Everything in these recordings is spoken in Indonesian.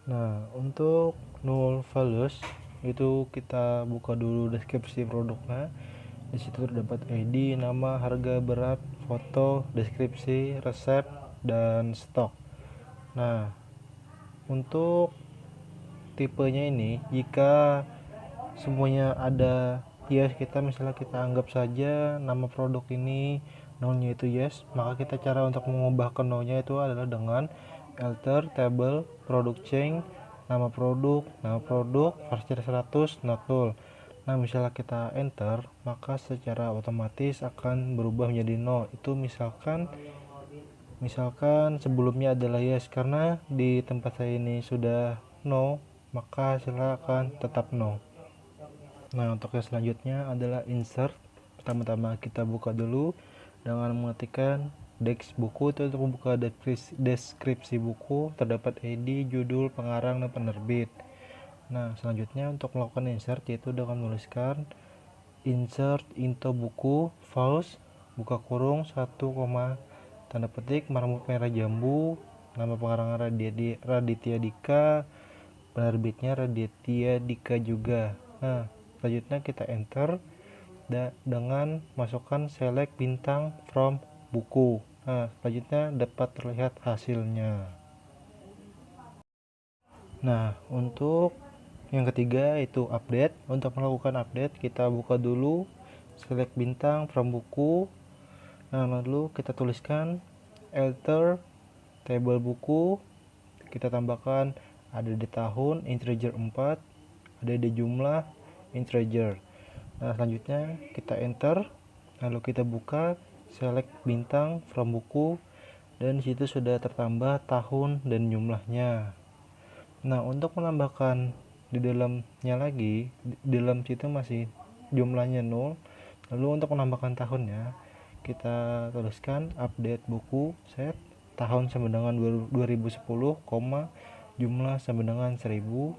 Nah, untuk null values itu kita buka dulu deskripsi produknya. Di situ terdapat ID, nama, harga, berat, foto, deskripsi, resep, dan stok. Nah, untuk tipenya ini, jika semuanya ada yes, kita misalnya kita anggap saja nama produk ini nolnya itu yes, maka kita cara untuk mengubah ke nolnya itu adalah dengan alter table product change nama produk versi 100 not null. Nah, misalnya kita enter, maka secara otomatis akan berubah menjadi nol. Itu misalkan sebelumnya adalah yes, karena di tempat saya ini sudah no, maka hasilnya akan tetap no. Nah, untuk yang selanjutnya adalah insert. Pertama-tama kita buka dulu dengan mengetikkan desk buku, itu untuk membuka deskripsi buku, terdapat ID, judul, pengarang, dan penerbit. Nah, selanjutnya untuk melakukan insert yaitu dengan menuliskan insert into buku false buka kurung 1, tanda petik marmut merah jambu, nama pengarang Raditya Dika, penerbitnya Raditya Dika juga. Nah, selanjutnya kita enter dengan masukkan select bintang from buku. Nah, selanjutnya dapat terlihat hasilnya. Nah, untuk yang ketiga itu update. Untuk melakukan update, kita buka dulu select bintang from buku. Nah, lalu kita tuliskan alter table buku. Kita tambahkan ada di tahun integer 4, ada di jumlah integer. Nah, selanjutnya kita enter, lalu kita buka select bintang from buku, dan disitu sudah tertambah tahun dan jumlahnya. Nah, untuk menambahkan di dalamnya lagi, di dalam situ masih jumlahnya 0. Lalu untuk menambahkan tahunnya, kita tuliskan update buku set tahun sama dengan 2010, jumlah sama dengan 1000,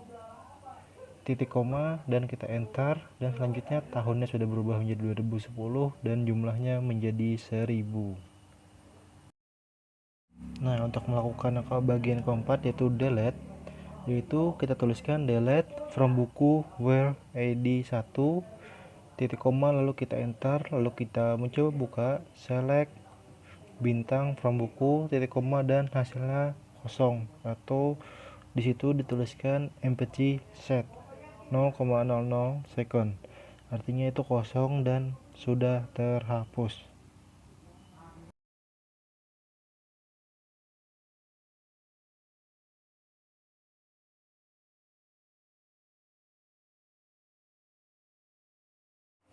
titik koma, dan kita enter, dan selanjutnya tahunnya sudah berubah menjadi 2010 dan jumlahnya menjadi 1000. Nah, untuk melakukan bagian keempat yaitu delete, yaitu kita tuliskan delete from buku where id 1, titik koma, lalu kita enter, lalu kita mencoba buka select bintang from buku, titik koma, dan hasilnya kosong, atau disitu dituliskan empty set 0,00 second, artinya itu kosong dan sudah terhapus.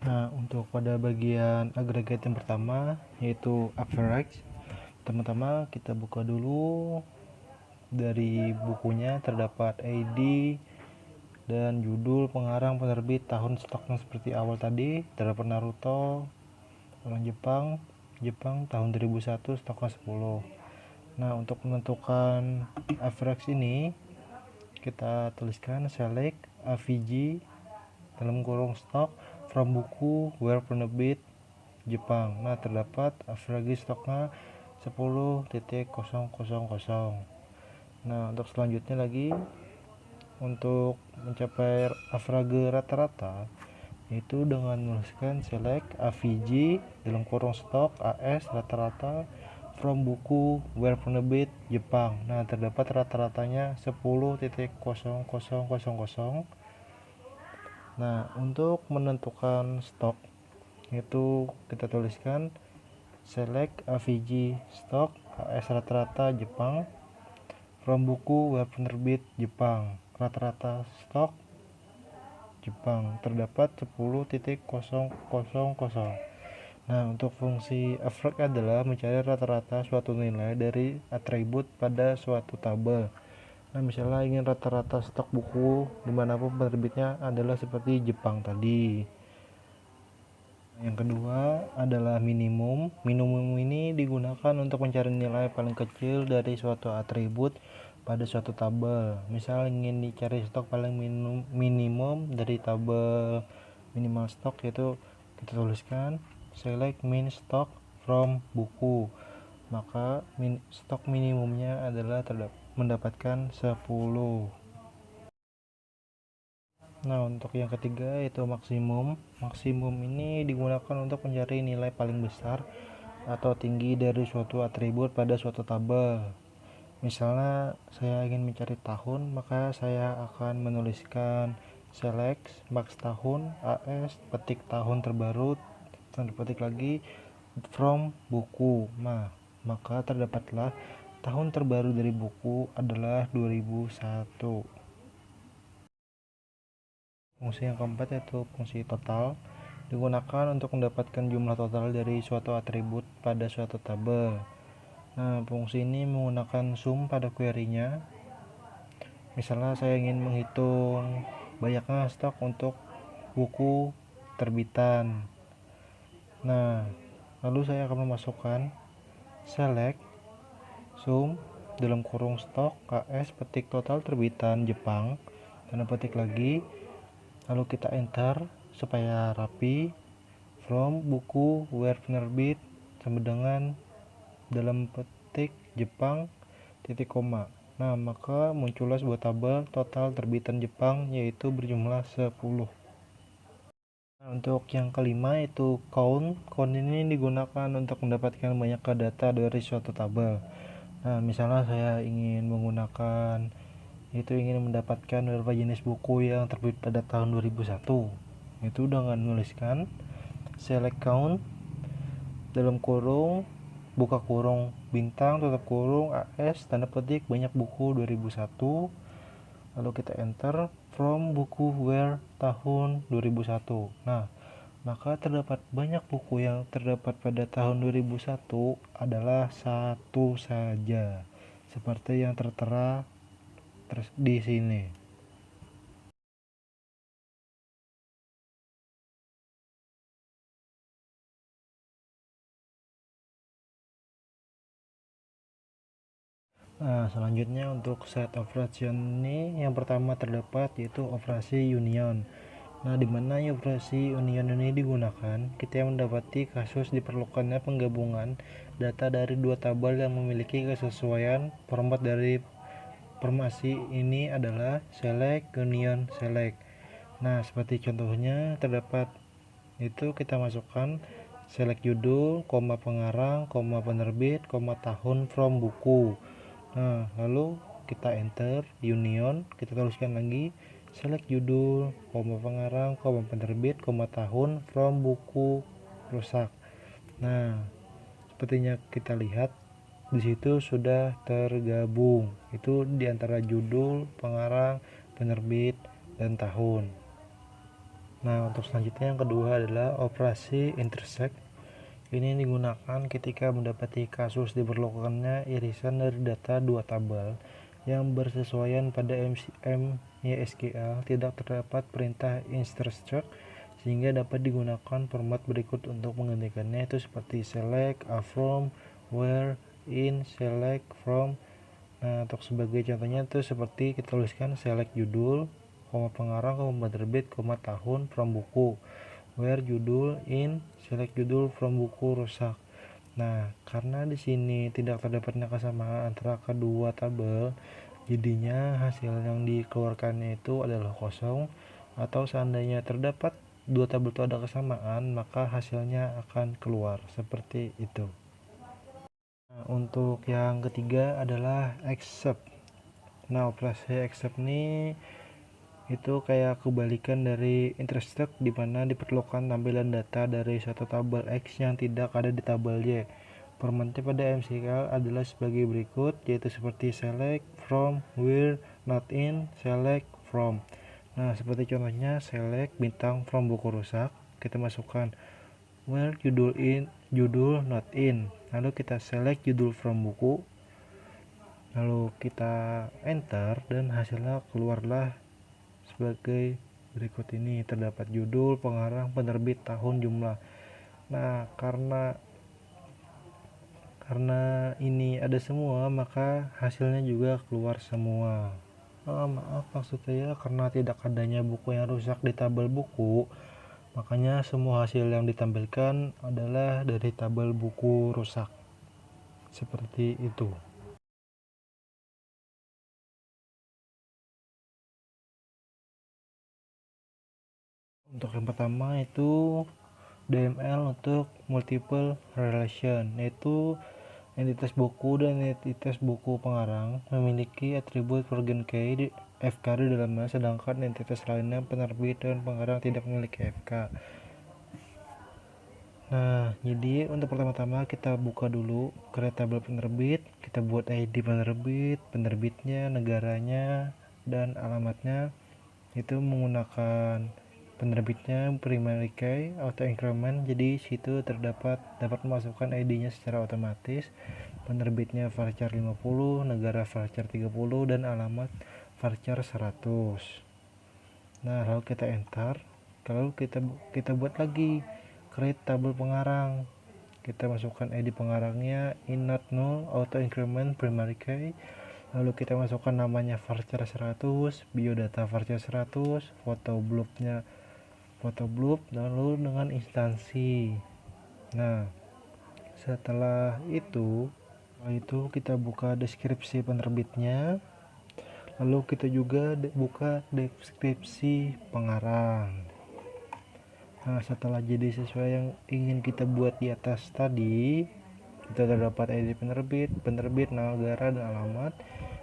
Nah, untuk pada bagian agregat yang pertama yaitu average, pertama-tama kita buka dulu dari bukunya, terdapat ID dan judul, pengarang, penerbit, tahun, stoknya seperti awal tadi. Terdapat Naruto, orang Jepang tahun 2001, stoknya 10. Nah, untuk menentukan average ini kita tuliskan select AVG dalam kurung stok from buku where penerbit Jepang. Nah, terdapat average stoknya 10.000. Nah, untuk selanjutnya lagi, untuk mencapai average rata-rata yaitu dengan menuliskan select AVG dalam kurung stok AS rata-rata from buku where penerbit Jepang. Nah, terdapat rata-ratanya 10.000. Nah, untuk menentukan stok itu kita tuliskan select AVG stok AS rata-rata Jepang from buku web penerbit Jepang, rata-rata stok Jepang, terdapat 10.000. Nah, untuk fungsi average adalah mencari rata-rata suatu nilai dari atribut pada suatu tabel. Nah, misalnya ingin rata-rata stok buku dimanapun penerbitnya adalah seperti Jepang tadi. Yang kedua adalah minimum. Minimum ini digunakan untuk mencari nilai paling kecil dari suatu atribut pada suatu tabel. Misal ingin dicari stok paling minimum dari tabel minimal stok, yaitu kita tuliskan select min stock from buku. Maka stok minimumnya adalah mendapatkan 10. Nah, untuk yang ketiga itu maksimum. Maksimum ini digunakan untuk mencari nilai paling besar atau tinggi dari suatu atribut pada suatu tabel. Misalnya saya ingin mencari tahun, maka saya akan menuliskan select max tahun AS petik tahun terbaru dan petik lagi from buku. Nah, maka terdapatlah tahun terbaru dari buku adalah 2001. Fungsi yang keempat yaitu fungsi total, digunakan untuk mendapatkan jumlah total dari suatu atribut pada suatu tabel. Nah, fungsi ini menggunakan sum pada query-nya. Misalnya saya ingin menghitung banyaknya stok untuk buku terbitan. Nah, lalu saya akan memasukkan select sum dalam kurung stok KS petik total terbitan Jepang, tanda petik lagi, lalu kita enter supaya rapi, from buku where penerbit sama dengan dalam petik Jepang titik koma. Nah, maka muncullah sebuah tabel total terbitan Jepang yaitu berjumlah 10. Nah, untuk yang kelima itu count. Count ini digunakan untuk mendapatkan banyak data dari suatu tabel. Nah, misalnya saya ingin mendapatkan beberapa jenis buku yang terbit pada tahun 2001. Itu dengan menuliskan select count dalam kurung buka kurung bintang tutup kurung AS tanda petik banyak buku 2001, lalu kita enter from buku where tahun 2001. Nah, maka terdapat banyak buku yang terdapat pada tahun 2001 adalah satu saja, seperti yang tertera di sini. Nah, selanjutnya untuk set operation ini yang pertama terdapat yaitu operasi union. Nah, di mana operasi union ini digunakan kita mendapati kasus diperlukannya penggabungan data dari dua tabel yang memiliki kesesuaian format dari formasi ini adalah select union select. Nah, seperti contohnya terdapat itu kita masukkan select judul, koma pengarang, koma penerbit, koma tahun from buku. Nah, lalu kita enter union, kita tuliskan lagi select judul, koma pengarang, koma penerbit, koma tahun from buku rusak. Nah, sepertinya kita lihat di situ sudah tergabung. Itu di antara judul, pengarang, penerbit, dan tahun. Nah, untuk selanjutnya yang kedua adalah operasi intersect. Ini digunakan ketika mendapati kasus diperlukannya irisan dari data dua tabel yang bersesuaian pada MySQL tidak terdapat perintah intersect sehingga dapat digunakan format berikut untuk menggantikannya, itu seperti select, from, where, in, select, from. Nah, untuk sebagai contohnya itu seperti kita tuliskan select judul, koma pengarang, koma terbit, koma tahun from buku, where judul, in, select judul from buku rusak. Nah, karena di sini tidak terdapatnya kesamaan antara kedua tabel, jadinya hasil yang dikeluarkannya itu adalah kosong, atau seandainya terdapat dua tabel itu ada kesamaan, maka hasilnya akan keluar seperti itu. Nah, untuk yang ketiga adalah except. Nah, operasi except ini itu kayak kebalikan dari intersect, di mana diperlukan tampilan data dari suatu tabel X yang tidak ada di tabel Y. Formatnya pada MySQL adalah sebagai berikut, yaitu seperti select, from, where, not in, select, from. Nah, seperti contohnya select bintang from buku rusak, kita masukkan where judul in, judul not in, lalu kita select judul from buku, lalu kita enter dan hasilnya keluarlah sebagai berikut ini. Terdapat judul, pengarang, penerbit, tahun, jumlah. Nah, karena ini ada semua, maka hasilnya juga keluar semua. Maaf, maksud saya karena tidak adanya buku yang rusak di tabel buku, makanya semua hasil yang ditampilkan adalah dari tabel buku rusak. Seperti itu. Untuk yang pertama itu DML untuk multiple relation, yaitu entitas buku dan entitas buku pengarang memiliki atribut Forgen key FK di dalamnya, sedangkan entitas lainnya penerbit dan pengarang tidak memiliki FK. Nah, jadi untuk pertama-tama kita buka dulu create tabel penerbit, kita buat ID penerbit, penerbitnya, negaranya, dan alamatnya. Itu menggunakan penerbitnya primary key auto increment, jadi situ dapat memasukkan ID-nya secara otomatis. Penerbitnya varchar 50, negara varchar 30, dan alamat varchar 100. Nah, lalu kita enter. Lalu kita buat lagi create tabel pengarang. Kita masukkan ID pengarangnya in not null auto increment primary key. Lalu kita masukkan namanya varchar 100, biodata varchar 100, foto bloopnya foto bloop, lalu dengan instansi. Nah, setelah itu kita buka deskripsi penerbitnya, lalu kita juga buka deskripsi pengarang. Nah, setelah jadi sesuai yang ingin kita buat di atas tadi, kita terdapat ID penerbit, negara, dan alamat.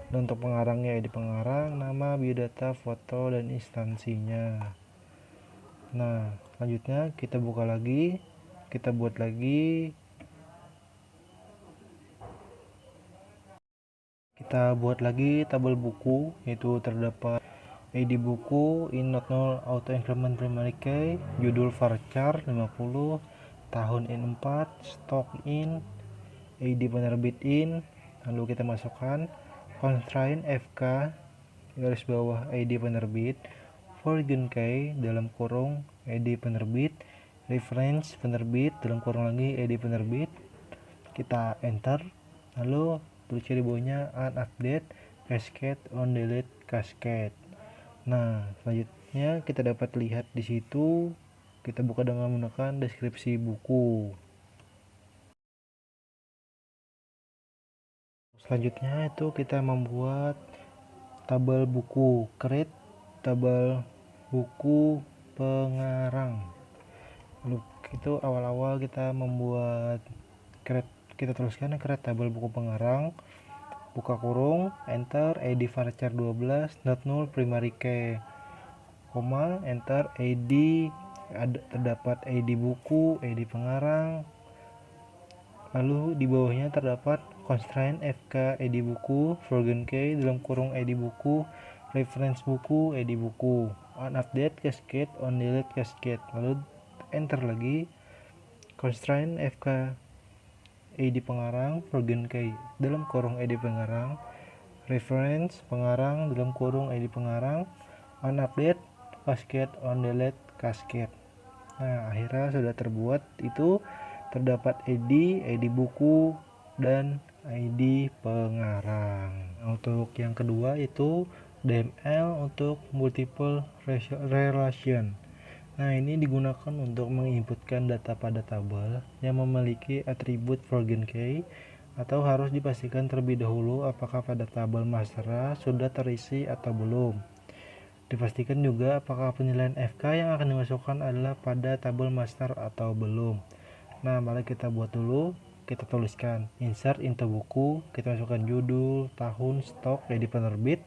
Dan untuk pengarangnya ID pengarang, nama, biodata, foto, dan instansinya. Nah, selanjutnya kita buka lagi, kita buat lagi, tabel buku, yaitu terdapat ID buku in not null auto increment primary key, judul varchar 50, tahun in 4, stok in, ID penerbit in, lalu kita masukkan constraint FK garis bawah ID penerbit, Forgen key dalam kurung ID penerbit, reference penerbit dalam kurung lagi ID penerbit. Kita enter, lalu tulis di bawahnya unupdate cascade on delete cascade. Nah, selanjutnya kita dapat lihat di situ, kita buka dengan menggunakan deskripsi buku. Selanjutnya itu kita membuat tabel buku, create tabel buku pengarang. Lalu itu awal-awal kita membuat kita tuliskan create tabel buku pengarang, buka kurung, enter ID varchar 12 not null primary key, koma, enter ID, terdapat ID buku, ID pengarang, lalu di bawahnya terdapat constraint FK ID buku, Forgen key dalam kurung ID buku, reference buku, ID buku, unupdate cascade on delete cascade, lalu enter lagi, constraint FK ID pengarang, Forgen key dalam kurung ID pengarang, reference pengarang dalam kurung ID pengarang, unupdate cascade on delete cascade. Nah, akhirnya sudah terbuat. Itu terdapat ID buku, dan ID pengarang. Untuk yang kedua itu DML untuk multiple relation. Nah, ini digunakan untuk menginputkan data pada tabel yang memiliki atribut Forgen key, atau harus dipastikan terlebih dahulu apakah pada tabel master sudah terisi atau belum. Dipastikan juga apakah penilaian FK yang akan dimasukkan adalah pada tabel master atau belum. Nah, mari kita buat dulu. Kita tuliskan insert into buku, kita masukkan judul, tahun, stok, ID penerbit,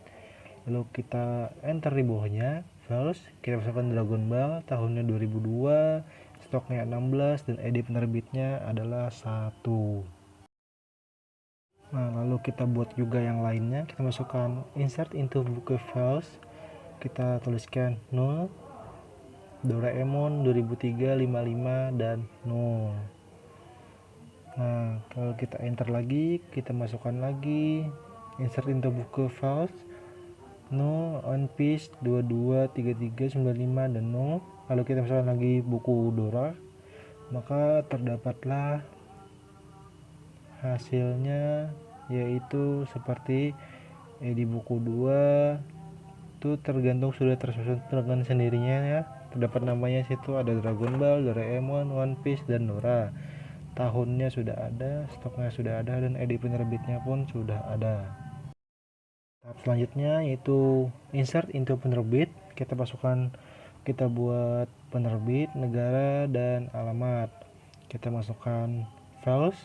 lalu kita enter di bawahnya false, kita masukkan Dragon Ball, tahunnya 2002, stoknya 16, dan ID penerbitnya adalah 1. Nah, lalu kita buat juga yang lainnya, kita masukkan insert into buku files, kita tuliskan 0, Doraemon 2003 55 dan 0. Nah, kalau kita enter lagi, kita masukkan lagi insert into buku files 0, One Piece 22 33 95 dan 0. Lalu kita masukkan lagi buku Dora, maka terdapatlah hasilnya, yaitu seperti di buku 2 itu tergantung sudah tersusun dengan sendirinya ya. Terdapat namanya situ, ada Dragon Ball, Doraemon, One Piece, dan Dora. Tahunnya sudah ada, stoknya sudah ada, dan ID penerbitnya pun sudah ada. Tahap selanjutnya yaitu insert into penerbit. Kita masukkan Kita buat penerbit, negara, dan alamat. Kita masukkan files,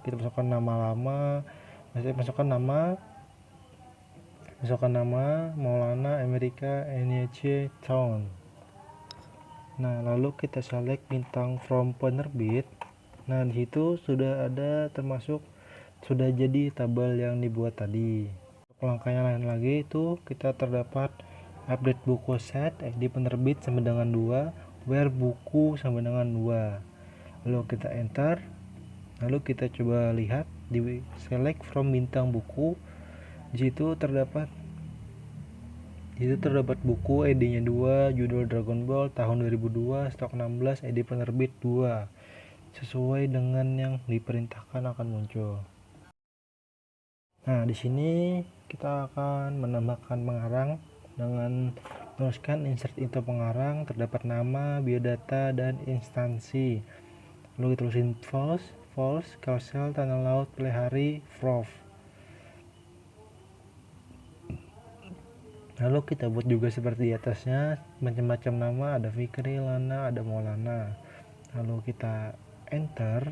kita masukkan nama lama, masukkan nama Maulana Amerika NYC Town. Nah, lalu kita select bintang from penerbit. Nah, di situ sudah ada sudah jadi tabel yang dibuat tadi. Untuk langkahnya lain lagi itu kita terdapat update buku set ID penerbit sama dengan 2, where buku sama dengan 2. Lalu kita enter. Lalu kita coba lihat di select from bintang buku. Di situ terdapat buku ID-nya 2, judul Dragon Ball tahun 2002, stok 16, ID penerbit 2. Sesuai dengan yang diperintahkan akan muncul. Nah, di sini kita akan menambahkan pengarang dengan menuliskan insert into pengarang, terdapat nama, biodata, dan instansi. Lalu kita tulisin false, carousel, tanah laut, pelihari, prof. Lalu kita buat juga seperti di atasnya, macam-macam nama, ada Fikri, Lana, ada Maulana. Lalu kita enter.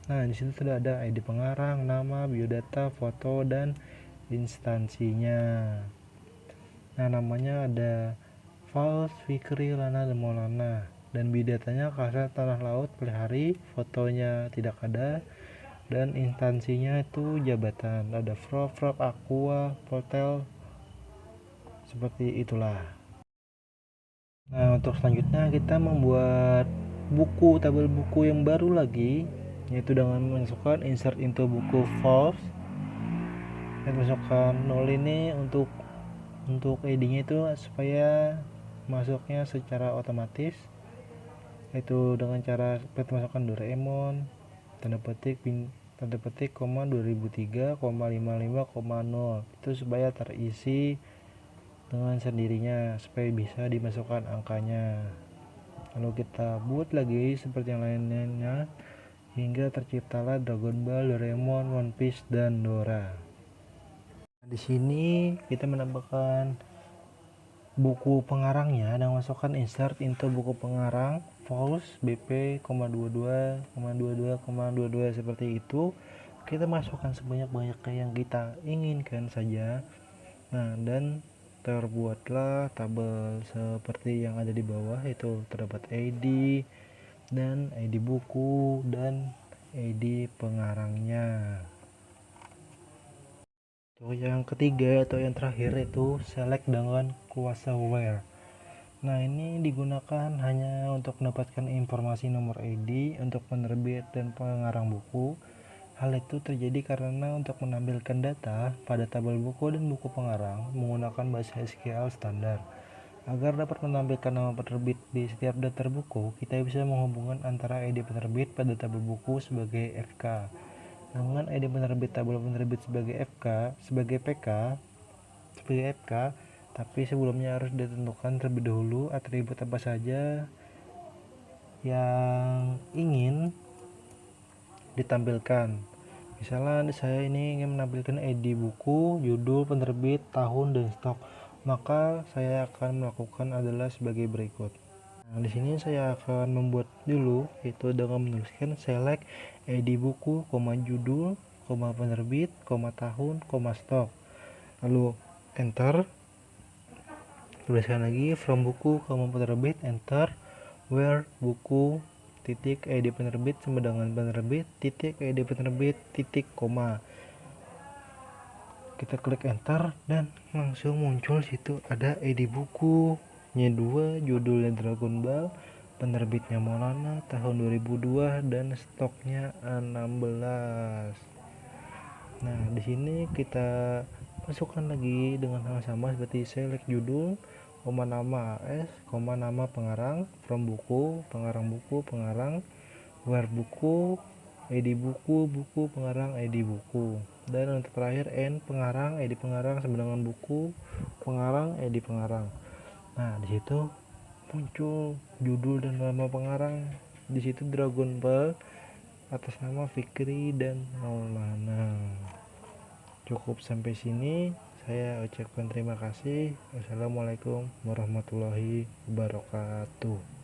Nah, di situ sudah ada ID pengarang, nama, biodata, foto, dan instansinya. Nah, namanya ada Fals, Fikri, Lana, dan Maulana. Dan biodatanya kasar tanah laut, pelihari, fotonya tidak ada, dan instansinya itu jabatan. Ada Frop, Aqua, Portel, seperti itulah. Nah, untuk selanjutnya kita membuat tabel buku yang baru lagi, yaitu dengan masukkan insert into buku false dan masukkan 0 ini untuk ID-nya itu supaya masuknya secara otomatis, yaitu dengan cara seperti masukkan Doraemon, tanda petik, 2003,55,0 itu supaya terisi dengan sendirinya supaya bisa dimasukkan angkanya. Lalu kita buat lagi seperti yang lainnya hingga terciptalah Dragon Ball, Doraemon, One Piece, dan Dora. Di sini kita menambahkan buku pengarangnya dan masukkan insert into buku pengarang false BP, 22,22,22 seperti itu. Kita masukkan sebanyak-banyak yang kita inginkan saja. Nah, dan terbuatlah tabel seperti yang ada di bawah, itu terdapat ID dan ID buku dan ID pengarangnya. Untuk yang ketiga atau yang terakhir itu select dengan kuasa where. Nah, ini digunakan hanya untuk mendapatkan informasi nomor ID untuk penerbit dan pengarang buku. Hal itu terjadi karena untuk menampilkan data pada tabel buku dan buku pengarang menggunakan bahasa SQL standar. Agar dapat menampilkan nama penerbit di setiap daftar buku, kita bisa menghubungkan antara ID penerbit pada tabel buku sebagai FK dengan ID penerbit tabel penerbit sebagai FK, tapi sebelumnya harus ditentukan terlebih dahulu atribut apa saja yang ingin ditampilkan. Misalnya saya ini ingin menampilkan ID buku, judul, penerbit, tahun, dan stok, maka saya akan melakukan adalah sebagai berikut. Nah, di sini saya akan membuat dulu itu dengan menuliskan select ID buku, judul, penerbit, tahun, stok. Lalu enter. Tuliskan lagi from buku, penerbit, enter, where buku, titik ID penerbit sama dengan penerbit, titik ID penerbit, titik koma. Kita klik enter dan langsung muncul situ ada ID bukunya 2, judulnya Dragon Ball, penerbitnya Maulana tahun 2002, dan stoknya 16. Nah, di sini kita masukkan lagi dengan hal sama seperti select judul, nama AS, nama pengarang, from buku, pengarang, where buku, ID buku, pengarang, ID buku, dan untuk terakhir N pengarang, ID pengarang sama dengan buku, pengarang, ID pengarang. Nah, di situ muncul judul dan nama pengarang, di situ Dragon Ball atas nama Fikri dan Maulana. Cukup sampai sini. Saya ucapkan terima kasih. Wassalamualaikum warahmatullahi wabarakatuh.